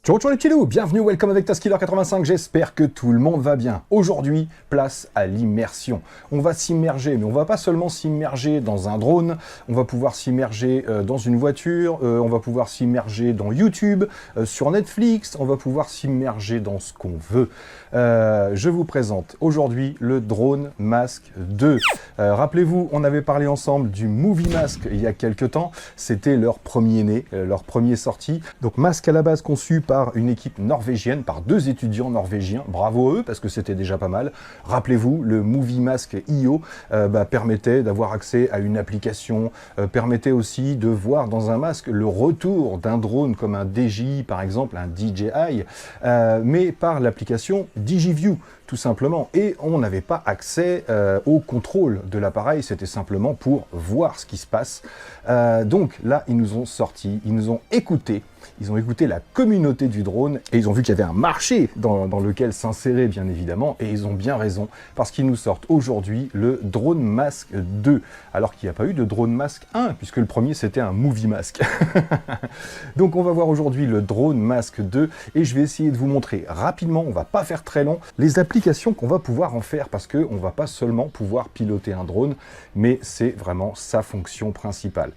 Ciao ciao les petits loups, bienvenue, welcome avec Taskiller85, j'espère que tout le monde va bien. Aujourd'hui, place à l'immersion. On va s'immerger, mais on va pas seulement s'immerger dans un drone, on va pouvoir s'immerger dans une voiture, on va pouvoir s'immerger dans YouTube, sur Netflix, on va pouvoir s'immerger dans ce qu'on veut. Je vous présente aujourd'hui le Drone Mask 2. Rappelez-vous, on avait parlé ensemble du Movie Mask il y a quelques temps, c'était leur premier-né, leur premier sorti. Donc masque à la base conçu par une équipe norvégienne, par 2 étudiants norvégiens, bravo à eux parce que c'était déjà pas mal. Rappelez-vous, le Movie Mask IO permettait d'avoir accès à une application, permettait aussi de voir dans un masque le retour d'un drone comme un DJI par exemple, un DJI, mais par l'application DigiView tout simplement, et on n'avait pas accès au contrôle de l'appareil, c'était simplement pour voir ce qui se passe. Donc là, ils nous ont sorti, ils nous ont écouté, ils ont écouté la communauté du drone, et ils ont vu qu'il y avait un marché dans lequel s'insérer bien évidemment, et ils ont bien raison, parce qu'ils nous sortent aujourd'hui le Drone Mask 2, alors qu'il n'y a pas eu de Drone Mask 1, puisque le premier c'était un Movie Mask. Donc on va voir aujourd'hui le Drone Mask 2, et je vais essayer de vous montrer rapidement, on va pas faire très long, les applications qu'on va pouvoir en faire, parce qu'on va pas seulement pouvoir piloter un drone, mais c'est vraiment sa fonction principale.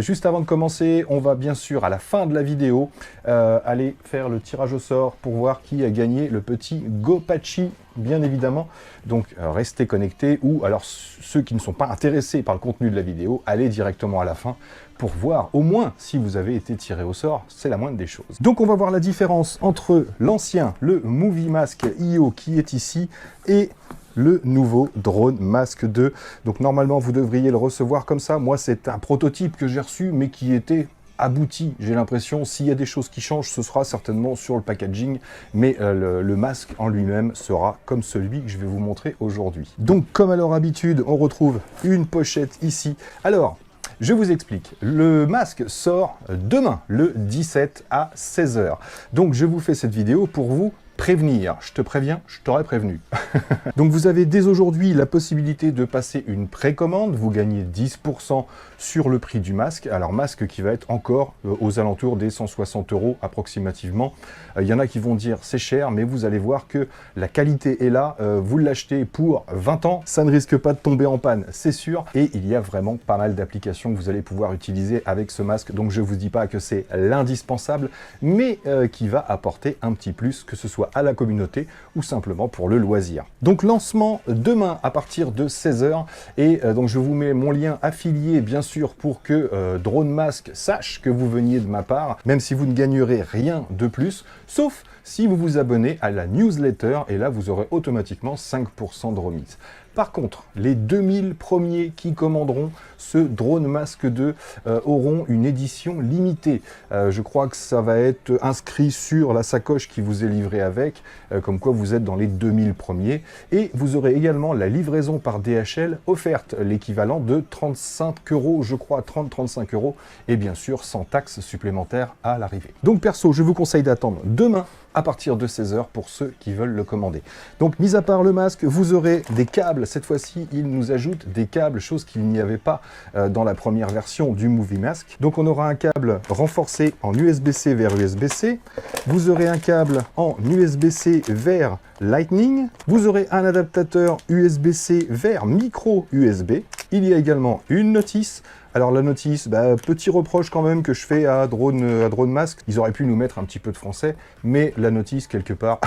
Juste avant de commencer, on va bien sûr à la fin de la vidéo aller faire le tirage au sort pour voir qui a gagné le petit Gopachi, bien évidemment. Donc restez connectés, ou alors ceux qui ne sont pas intéressés par le contenu de la vidéo, allez directement à la fin pour voir au moins si vous avez été tiré au sort, c'est la moindre des choses. Donc on va voir la différence entre l'ancien, le Movie Mask IO qui est ici, et le nouveau Drone Mask 2. Donc normalement vous devriez le recevoir comme ça. Moi c'est un prototype que j'ai reçu mais qui était abouti, j'ai l'impression. S'il y a des choses qui changent, ce sera certainement sur le packaging, mais le masque en lui-même sera comme celui que je vais vous montrer aujourd'hui. Donc comme à leur habitude, on retrouve une pochette ici. Alors, je vous explique, le masque sort demain, le 17 à 16 h. Donc je vous fais cette vidéo pour vous prévenir. Je te préviens, je t'aurais prévenu. Donc vous avez dès aujourd'hui la possibilité de passer une précommande, vous gagnez 10% sur le prix du masque. Alors masque qui va être encore aux alentours des 160 € approximativement. Il y en a qui vont dire c'est cher, mais vous allez voir que la qualité est là, vous l'achetez pour 20 ans, ça ne risque pas de tomber en panne, c'est sûr, et il y a vraiment pas mal d'applications que vous allez pouvoir utiliser avec ce masque, donc je vous dis pas que c'est l'indispensable, mais qui va apporter un petit plus, que ce soit à la communauté ou simplement pour le loisir. Donc lancement demain à partir de 16 h, et donc je vous mets mon lien affilié bien sûr pour que Drone Mask sache que vous veniez de ma part, même si vous ne gagnerez rien de plus, sauf si vous vous abonnez à la newsletter, et là vous aurez automatiquement 5% de remise. Par contre, les 2000 premiers qui commanderont ce Drone Mask 2 auront une édition limitée. Je crois que ça va être inscrit sur la sacoche qui vous est livrée avec, comme quoi vous êtes dans les 2000 premiers. Et vous aurez également la livraison par DHL offerte, l'équivalent de 35 €, je crois, 30-35 €, et bien sûr sans taxes supplémentaires à l'arrivée. Donc perso, je vous conseille d'attendre demain à partir de 16 h pour ceux qui veulent le commander. Donc, mis à part le masque, vous aurez des câbles. Cette fois-ci, ils nous ajoutent des câbles, chose qu'il n'y avait pas dans la première version du Movie Mask. Donc, on aura un câble renforcé en USB-C vers USB-C. Vous aurez un câble en USB-C vers Lightning. Vous aurez un adaptateur USB-C vers micro USB. Il y a également une notice. Alors la notice, petit reproche quand même que je fais à Drone Mask, ils auraient pu nous mettre un petit peu de français, mais la notice quelque part,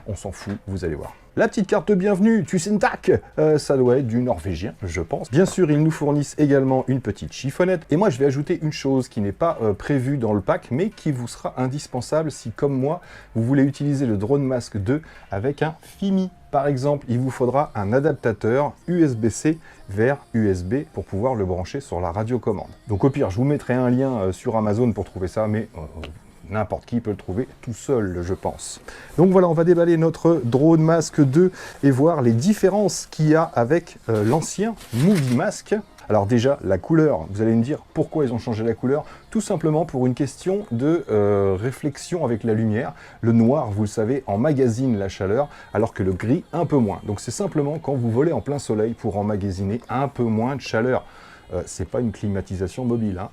on s'en fout, vous allez voir. La petite carte de bienvenue, Tusen Tak, ça doit être du norvégien, je pense. Bien sûr, ils nous fournissent également une petite chiffonnette. Et moi, je vais ajouter une chose qui n'est pas prévue dans le pack, mais qui vous sera indispensable si, comme moi, vous voulez utiliser le Drone Mask 2 avec un FIMI. Par exemple, il vous faudra un adaptateur USB-C vers USB pour pouvoir le brancher sur la radiocommande. Donc au pire, je vous mettrai un lien sur Amazon pour trouver ça, mais n'importe qui peut le trouver tout seul, je pense. Donc voilà, on va déballer notre Drone Mask 2 et voir les différences qu'il y a avec l'ancien Movie Mask. Alors déjà, la couleur, vous allez me dire pourquoi ils ont changé la couleur. Tout simplement pour une question de réflexion avec la lumière. Le noir, vous le savez, emmagasine la chaleur, alors que le gris, un peu moins. Donc c'est simplement quand vous volez en plein soleil pour emmagasiner un peu moins de chaleur. c'est pas une climatisation mobile, hein.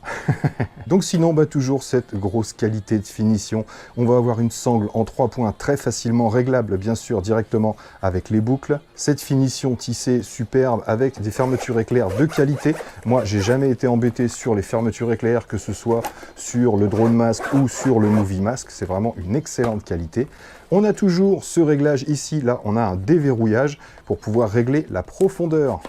Donc sinon, toujours cette grosse qualité de finition. On va avoir une sangle en 3 points très facilement réglable, bien sûr, directement avec les boucles. Cette finition tissée superbe avec des fermetures éclairs de qualité. Moi, j'ai jamais été embêté sur les fermetures éclairs, que ce soit sur le Drone Mask ou sur le Movie Mask. C'est vraiment une excellente qualité. On a toujours ce réglage ici, là, on a un déverrouillage pour pouvoir régler la profondeur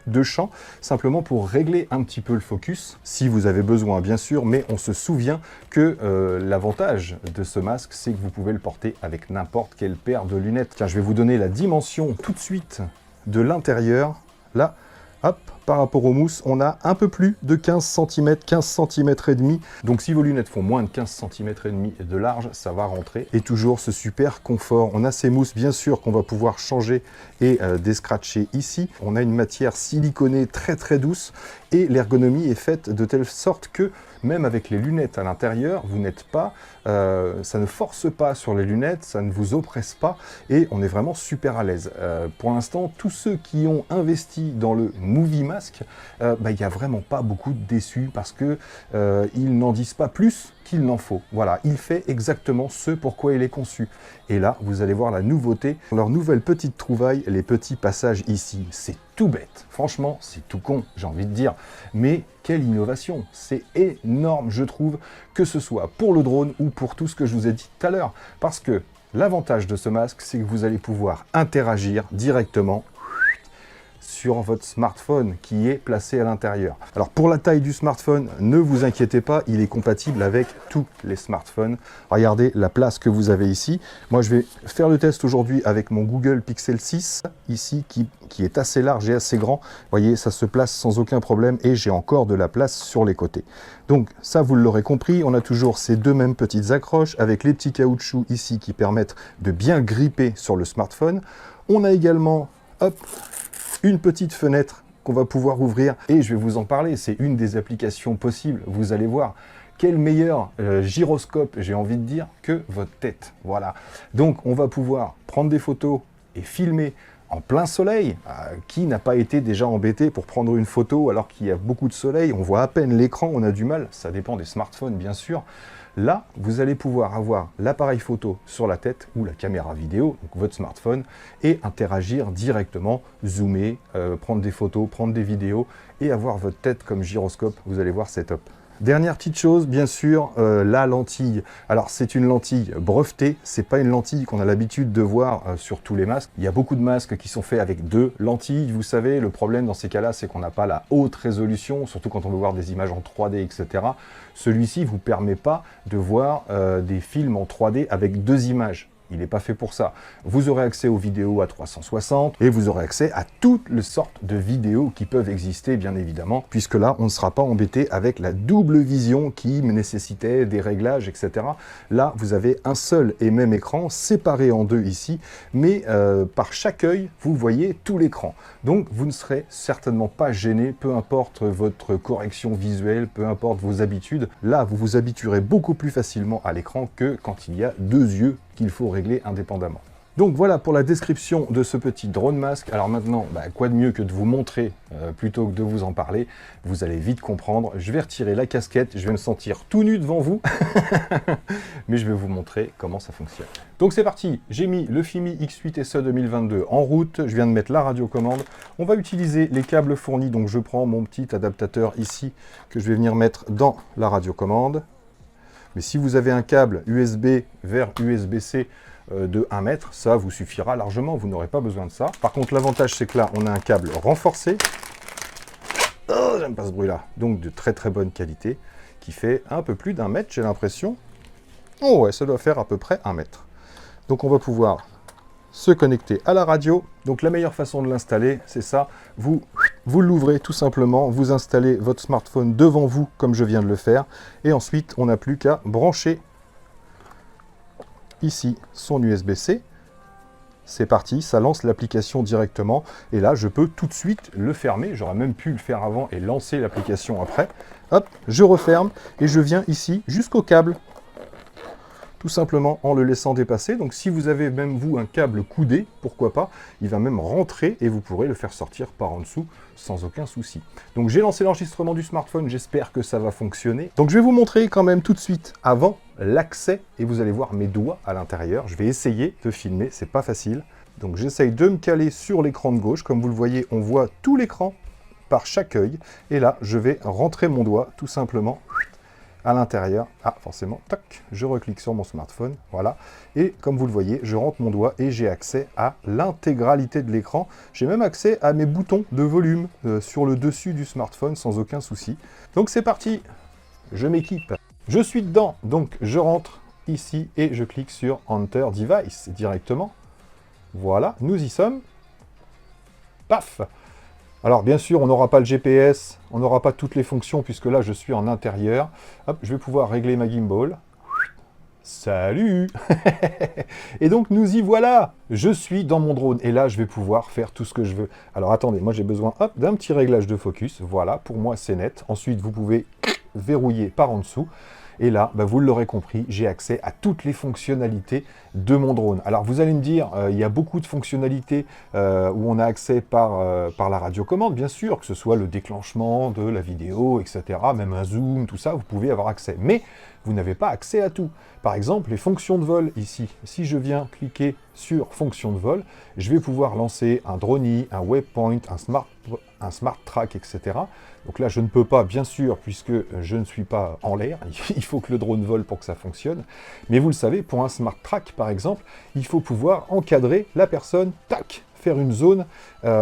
de champ, simplement pour régler un petit peu le focus, si vous avez besoin, bien sûr, mais on se souvient que l'avantage de ce masque, c'est que vous pouvez le porter avec n'importe quelle paire de lunettes. Tiens, je vais vous donner la dimension tout de suite de l'intérieur. Là, hop, par rapport aux mousses, on a un peu plus de 15 cm, 15 cm et demi. Donc si vos lunettes font moins de 15 cm et demi de large, ça va rentrer. Et toujours ce super confort. On a ces mousses, bien sûr, qu'on va pouvoir changer et descratcher ici. On a une matière siliconée très très douce et l'ergonomie est faite de telle sorte que même avec les lunettes à l'intérieur, vous n'êtes pas, ça ne force pas sur les lunettes, ça ne vous oppresse pas et on est vraiment super à l'aise. Pour l'instant, tous ceux qui ont investi dans le Movie Mask, il n'y a vraiment pas beaucoup de déçus parce que ils n'en disent pas plus qu'il n'en faut. Voilà, il fait exactement ce pourquoi il est conçu. Et là, vous allez voir la nouveauté, leur nouvelle petite trouvaille, les petits passages ici. C'est tout bête. Franchement, c'est tout con, j'ai envie de dire. Mais quelle innovation! C'est énorme, je trouve, que ce soit pour le drone ou pour tout ce que je vous ai dit tout à l'heure. Parce que l'avantage de ce masque, c'est que vous allez pouvoir interagir directement sur votre smartphone qui est placé à l'intérieur. Alors pour la taille du smartphone, ne vous inquiétez pas, il est compatible avec tous les smartphones. Regardez la place que vous avez ici. Moi je vais faire le test aujourd'hui avec mon Google Pixel 6, ici qui est assez large et assez grand. Vous voyez, ça se place sans aucun problème et j'ai encore de la place sur les côtés. Donc ça, vous l'aurez compris, on a toujours ces deux mêmes petites accroches avec les petits caoutchoucs ici qui permettent de bien gripper sur le smartphone. On a également, hop, une petite fenêtre qu'on va pouvoir ouvrir et je vais vous en parler, c'est une des applications possibles, vous allez voir. Quel meilleur gyroscope, j'ai envie de dire, que votre tête. Voilà. Donc on va pouvoir prendre des photos et filmer en plein soleil. Qui n'a pas été déjà embêté pour prendre une photo alors qu'il y a beaucoup de soleil, on voit à peine l'écran, on a du mal, ça dépend des smartphones bien sûr. Là, vous allez pouvoir avoir l'appareil photo sur la tête ou la caméra vidéo, donc votre smartphone, et interagir directement, zoomer, prendre des photos, prendre des vidéos et avoir votre tête comme gyroscope. Vous allez voir, c'est top. Dernière petite chose, bien sûr, la lentille. Alors c'est une lentille brevetée, c'est pas une lentille qu'on a l'habitude de voir sur tous les masques. Il y a beaucoup de masques qui sont faits avec 2 lentilles, vous savez. Le problème dans ces cas-là, c'est qu'on n'a pas la haute résolution, surtout quand on veut voir des images en 3D, etc. Celui-ci ne vous permet pas de voir des films en 3D avec 2 images. Il n'est pas fait pour ça. Vous aurez accès aux vidéos à 360 et vous aurez accès à toutes les sortes de vidéos qui peuvent exister, bien évidemment, puisque là, on ne sera pas embêté avec la double vision qui nécessitait des réglages, etc. Là, vous avez un seul et même écran, séparé en 2 ici, mais par chaque œil, vous voyez tout l'écran. Donc, vous ne serez certainement pas gêné, peu importe votre correction visuelle, peu importe vos habitudes. Là, vous vous habituerez beaucoup plus facilement à l'écran que quand il y a 2 yeux qu'il faut régler indépendamment. Donc voilà pour la description de ce petit drone masque. Alors maintenant, quoi de mieux que de vous montrer plutôt que de vous en parler. Vous allez vite comprendre. Je vais retirer la casquette, je vais me sentir tout nu devant vous, mais je vais vous montrer comment ça fonctionne. Donc c'est parti, j'ai mis le Fimi X8 SE 2022 en route, je viens de mettre la radiocommande. On va utiliser les câbles fournis, donc je prends mon petit adaptateur ici que je vais venir mettre dans la radiocommande. Mais si vous avez un câble USB vers USB-C de 1 mètre, ça vous suffira largement, vous n'aurez pas besoin de ça. Par contre, l'avantage, c'est que là, on a un câble renforcé. Oh, j'aime pas ce bruit-là. Donc, de très très bonne qualité, qui fait un peu plus d'1 mètre, j'ai l'impression. Oh ouais, ça doit faire à peu près 1 mètre. Donc, on va pouvoir se connecter à la radio. Donc, la meilleure façon de l'installer, c'est ça. Vous l'ouvrez tout simplement, vous installez votre smartphone devant vous, comme je viens de le faire. Et ensuite, on n'a plus qu'à brancher ici son USB-C. C'est parti, ça lance l'application directement. Et là, je peux tout de suite le fermer. J'aurais même pu le faire avant et lancer l'application après. Hop, je referme et je viens ici jusqu'au câble. tout simplement en le laissant dépasser. Donc si vous avez même vous un câble coudé, pourquoi pas, il va même rentrer et vous pourrez le faire sortir par en dessous sans aucun souci. Donc j'ai lancé l'enregistrement du smartphone, j'espère que ça va fonctionner. Donc je vais vous montrer quand même tout de suite avant l'accès et vous allez voir mes doigts à l'intérieur. Je vais essayer de filmer, c'est pas facile. Donc j'essaye de me caler sur l'écran de gauche. Comme vous le voyez, on voit tout l'écran par chaque œil. Et là, je vais rentrer mon doigt tout simplement à l'intérieur. Ah, forcément, tac, je reclique sur mon smartphone, voilà. Et comme vous le voyez, je rentre mon doigt et j'ai accès à l'intégralité de l'écran. J'ai même accès à mes boutons de volume sur le dessus du smartphone sans aucun souci. Donc c'est parti, je m'équipe. Je suis dedans, donc je rentre ici et je clique sur Enter Device directement. Voilà, nous y sommes. Paf! Alors bien sûr, on n'aura pas le GPS, on n'aura pas toutes les fonctions puisque là je suis en intérieur. Hop, je vais pouvoir régler ma gimbal. Salut! Et donc nous y voilà! Je suis dans mon drone et là je vais pouvoir faire tout ce que je veux. Alors attendez, moi j'ai besoin d'un petit réglage de focus. Voilà, pour moi c'est net. Ensuite vous pouvez verrouiller par en dessous. Et là, vous l'aurez compris, j'ai accès à toutes les fonctionnalités de mon drone. Alors vous allez me dire, il y a beaucoup de fonctionnalités où on a accès par la radiocommande, bien sûr, que ce soit le déclenchement de la vidéo, etc., même un zoom, tout ça, vous pouvez avoir accès. Mais vous n'avez pas accès à tout. Par exemple, les fonctions de vol ici. Si je viens cliquer sur fonctions de vol, je vais pouvoir lancer un Drony, un waypoint, un smart track, etc. Donc là, je ne peux pas, bien sûr, puisque je ne suis pas en l'air. Il faut que le drone vole pour que ça fonctionne. Mais vous le savez, pour un smart track, par exemple, il faut pouvoir encadrer la personne, tac, faire une zone.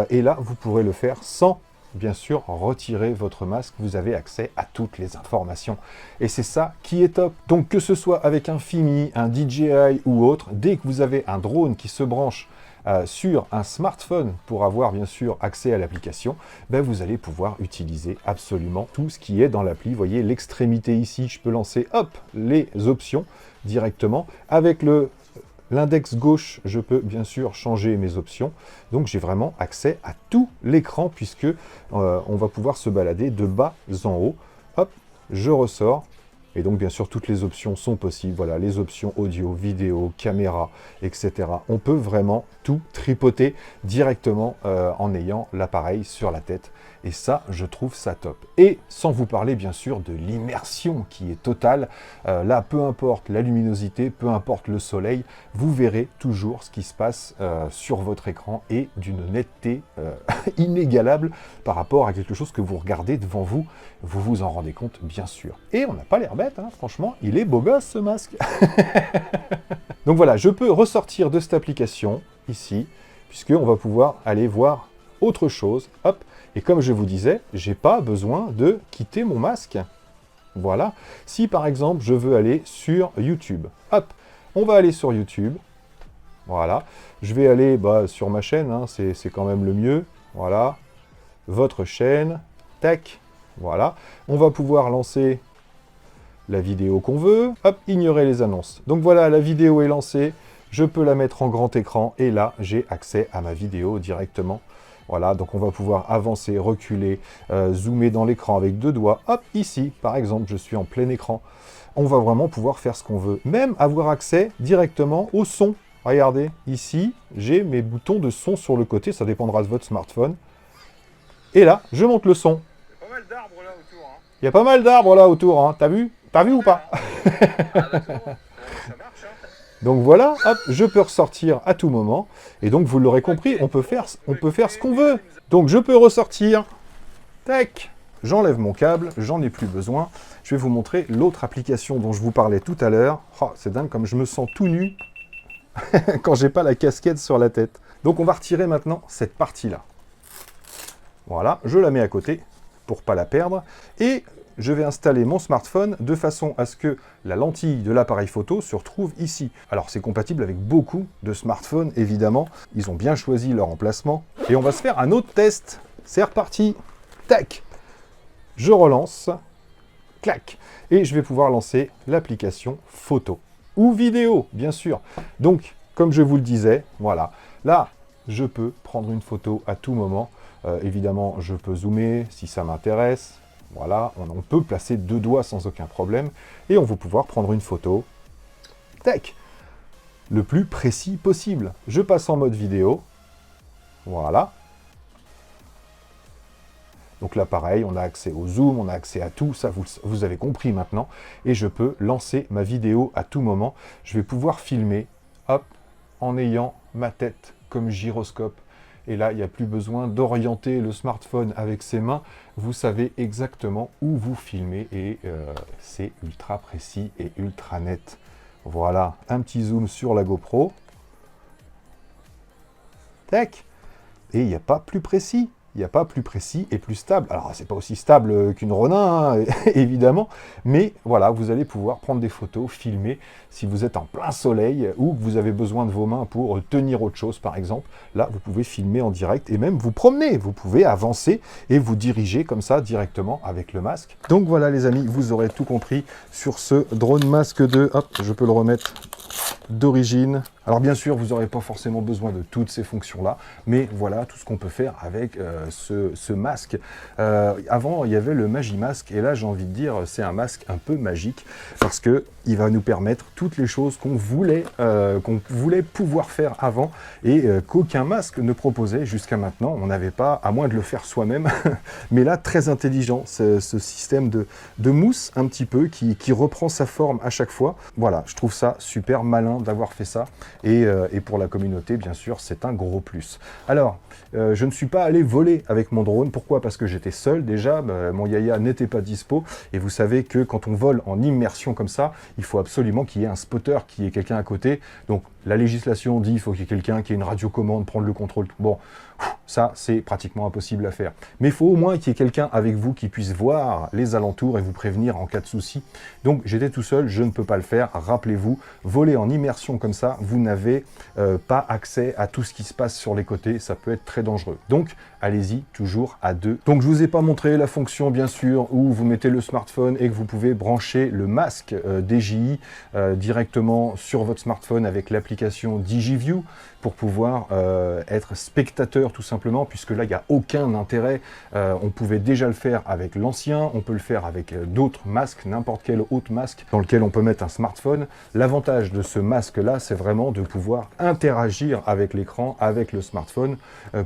Et là, vous pourrez le faire sans, bien sûr, retirer votre masque. Vous avez accès à toutes les informations. Et c'est ça qui est top. Donc, que ce soit avec un Fimi, un DJI ou autre, dès que vous avez un drone qui se branche sur un smartphone pour avoir bien sûr accès à l'application, vous allez pouvoir utiliser absolument tout ce qui est dans l'appli. Vous voyez l'extrémité ici, je peux lancer hop les options directement. Avec l'index gauche, je peux bien sûr changer mes options. Donc j'ai vraiment accès à tout l'écran puisque on va pouvoir se balader de bas en haut. Hop, je ressors. Et donc, bien sûr, toutes les options sont possibles. Voilà, les options audio, vidéo, caméra, etc. On peut vraiment tout tripoter directement en ayant l'appareil sur la tête. Et ça, je trouve ça top. Et sans vous parler, bien sûr, de l'immersion qui est totale. Là, peu importe la luminosité, peu importe le soleil, vous verrez toujours ce qui se passe sur votre écran et d'une netteté inégalable par rapport à quelque chose que vous regardez devant vous. Vous vous en rendez compte, bien sûr. Et on n'a pas l'air bête, hein, franchement, il est beau gosse ce masque. Donc voilà, je peux ressortir de cette application, ici, puisqu'on va pouvoir aller voir autre chose. Hop. Et comme je vous disais, j'ai pas besoin de quitter mon masque. Voilà. Si par exemple, je veux aller sur YouTube, hop, on va aller sur YouTube. Voilà. Je vais aller sur ma chaîne, hein, c'est quand même le mieux. Voilà. Votre chaîne. Tac. Voilà. On va pouvoir lancer la vidéo qu'on veut. Hop, ignorer les annonces. Donc voilà, la vidéo est lancée. Je peux la mettre en grand écran et là, j'ai accès à ma vidéo directement. Voilà, donc on va pouvoir avancer, reculer, zoomer dans l'écran avec deux doigts. Hop, ici, par exemple, je suis en plein écran. On va vraiment pouvoir faire ce qu'on veut. Même avoir accès directement au son. Regardez, ici, j'ai mes boutons de son sur le côté. Ça dépendra de votre smartphone. Et là, je monte le son. Il y a pas mal d'arbres là autour. Hein. Il y a pas mal d'arbres là autour, hein. T'as vu? T'as vu ou pas? Ça marche. Hein. Donc voilà, hop, je peux ressortir à tout moment. Et donc, vous l'aurez compris, on peut faire ce qu'on veut. Donc, je peux ressortir. Tac. J'enlève mon câble, j'en ai plus besoin. Je vais vous montrer l'autre application dont je vous parlais tout à l'heure. Oh, c'est dingue comme je me sens tout nu quand j'ai pas la casquette sur la tête. Donc, on va retirer maintenant cette partie-là. Voilà, je la mets à côté pour pas la perdre. Et je vais installer mon smartphone de façon à ce que la lentille de l'appareil photo se retrouve ici. Alors c'est compatible avec beaucoup de smartphones, évidemment. Ils ont bien choisi leur emplacement. Et on va se faire un autre test. C'est reparti. Tac. Je relance. Clac. Et je vais pouvoir lancer l'application photo. Ou vidéo, bien sûr. Donc, comme je vous le disais, voilà. Là, je peux prendre une photo à tout moment. Évidemment, je peux zoomer si ça m'intéresse. Voilà, on peut placer deux doigts sans aucun problème. Et on va pouvoir prendre une photo. Tac. Le plus précis possible. Je passe en mode vidéo. Voilà. Donc là, pareil, on a accès au zoom, on a accès à tout, ça vous avez compris maintenant. Et je peux lancer ma vidéo à tout moment. Je vais pouvoir filmer, hop, en ayant ma tête comme gyroscope. Et là, il n'y a plus besoin d'orienter le smartphone avec ses mains. Vous savez exactement où vous filmez et c'est ultra précis et ultra net. Voilà, un petit zoom sur la GoPro. Tac. Et il n'y a pas plus précis. Il n'y a pas plus précis et plus stable. Alors, c'est pas aussi stable qu'une Ronin, hein, évidemment, mais voilà, vous allez pouvoir prendre des photos, filmer, si vous êtes en plein soleil ou que vous avez besoin de vos mains pour tenir autre chose, par exemple. Là, vous pouvez filmer en direct et même vous promener. Vous pouvez avancer et vous diriger comme ça directement avec le masque. Donc voilà, les amis, vous aurez tout compris sur ce drone masque 2. Hop, je peux le remettre d'origine. Alors bien sûr, vous n'aurez pas forcément besoin de toutes ces fonctions-là, mais voilà tout ce qu'on peut faire avec ce masque. Avant, il y avait le Magimask, et là, j'ai envie de dire, c'est un masque un peu magique, parce que il va nous permettre toutes les choses qu'on voulait pouvoir faire avant, et qu'aucun masque ne proposait jusqu'à maintenant. On n'avait pas, à moins de le faire soi-même, mais là, très intelligent, ce système de mousse, un petit peu, qui reprend sa forme à chaque fois. Voilà, je trouve ça super malin d'avoir fait ça. Et pour la communauté, bien sûr, c'est un gros plus. Alors, je ne suis pas allé voler avec mon drone. Pourquoi? Parce que j'étais seul déjà, mon Yaya n'était pas dispo. Et vous savez que quand on vole en immersion comme ça, il faut absolument qu'il y ait un spotter, qu'il y ait quelqu'un à côté. Donc, la législation dit qu'il faut qu'il y ait quelqu'un qui ait une radiocommande, prendre le contrôle. Bon, ça, c'est pratiquement impossible à faire. Mais il faut au moins qu'il y ait quelqu'un avec vous qui puisse voir les alentours et vous prévenir en cas de souci. Donc, j'étais tout seul, je ne peux pas le faire. Rappelez-vous, voler en immersion comme ça, vous n'avez pas accès à tout ce qui se passe sur les côtés. Ça peut être très dangereux. Donc, allez-y, toujours à deux. Donc, je ne vous ai pas montré la fonction, bien sûr, où vous mettez le smartphone et que vous pouvez brancher le masque DJI directement sur votre smartphone avec l'application DigiView pour pouvoir être spectateur tout simplement, puisque là, il n'y a aucun intérêt. On pouvait déjà le faire avec l'ancien, on peut le faire avec d'autres masques, n'importe quel autre masque dans lequel on peut mettre un smartphone. L'avantage de ce masque-là, c'est vraiment de pouvoir interagir avec l'écran, avec le smartphone,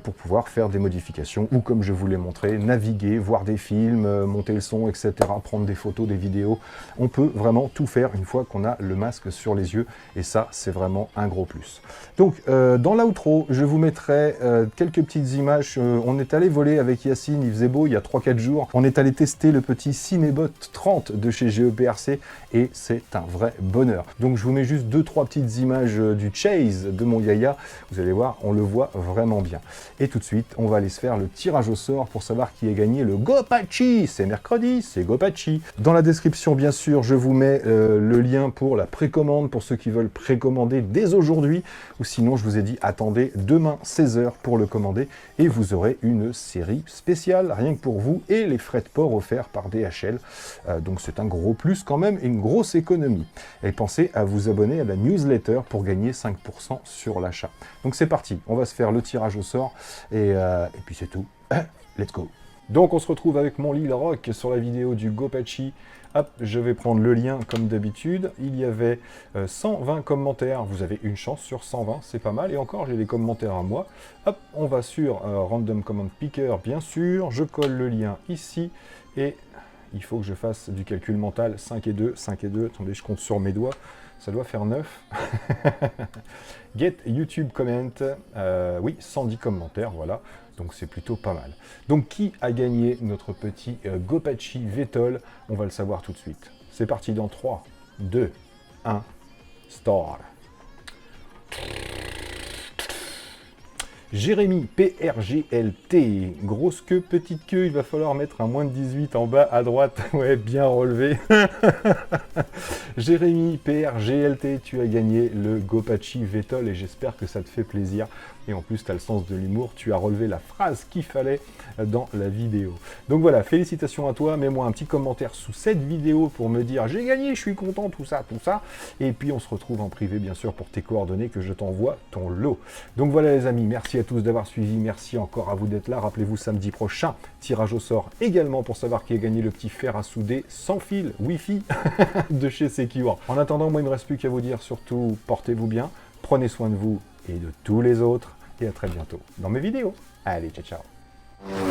pour pouvoir faire des modifications, ou comme je vous l'ai montré, naviguer, voir des films, monter le son, etc., prendre des photos, des vidéos. On peut vraiment tout faire une fois qu'on a le masque sur les yeux, et ça, c'est vraiment un gros plus. Donc, dans l'outro, je vous mettrai quelques petites images. On est allé voler avec Yacine, il faisait beau il y a 3-4 jours. On est allé tester le petit Cinebot 30 de chez GEPRC et c'est un vrai bonheur. Donc je vous mets juste 2-3 petites images du chase de mon Yaya. Vous allez voir, on le voit vraiment bien. Et tout de suite, on va aller se faire le tirage au sort pour savoir qui a gagné le Gopachi. C'est mercredi, c'est Gopachi. Dans la description, bien sûr, je vous mets le lien pour la précommande pour ceux qui veulent précommander dès aujourd'hui. Ou sinon, je vous ai dit, attendez demain 16h pour le commander et vous aurez une série spéciale rien que pour vous et les frais de port offerts par DHL. Donc c'est un gros plus quand même et une grosse économie. Et pensez à vous abonner à la newsletter pour gagner 5% sur l'achat. Donc c'est parti, on va se faire le tirage au sort et puis c'est tout. Let's go. Donc on se retrouve avec mon Lil Rock sur la vidéo du Gopachi. Hop, je vais prendre le lien comme d'habitude. Il y avait 120 commentaires. Vous avez une chance sur 120, c'est pas mal. Et encore, j'ai les commentaires à moi. Hop, on va sur Random Comment Picker, bien sûr. Je colle le lien ici. Et il faut que je fasse du calcul mental. 5 et 2, 5 et 2. Attendez, je compte sur mes doigts. Ça doit faire 9. Get YouTube comment. Oui, 110 commentaires, voilà. Donc c'est plutôt pas mal. Donc qui a gagné notre petit Gopachi VTOL? On va le savoir tout de suite. C'est parti dans 3, 2, 1, start. Jérémy, PRGLT, grosse queue, petite queue, il va falloir mettre un moins de 18 en bas à droite, ouais, bien relevé. Jérémy, PRGLT, tu as gagné le Gopachi VTOL et j'espère que ça te fait plaisir et en plus tu as le sens de l'humour, tu as relevé la phrase qu'il fallait dans la vidéo. Donc voilà, félicitations à toi, mets-moi un petit commentaire sous cette vidéo pour me dire j'ai gagné, je suis content, tout ça, et puis on se retrouve en privé bien sûr pour tes coordonnées que je t'envoie ton lot. Donc voilà les amis, merci à tous d'avoir suivi, merci encore à vous d'être là, rappelez-vous samedi prochain, tirage au sort également pour savoir qui a gagné le petit fer à souder sans fil, Wi-Fi de chez Secure. En attendant, moi il ne me reste plus qu'à vous dire surtout, portez-vous bien, prenez soin de vous et de tous les autres, et à très bientôt dans mes vidéos. Allez, ciao ciao.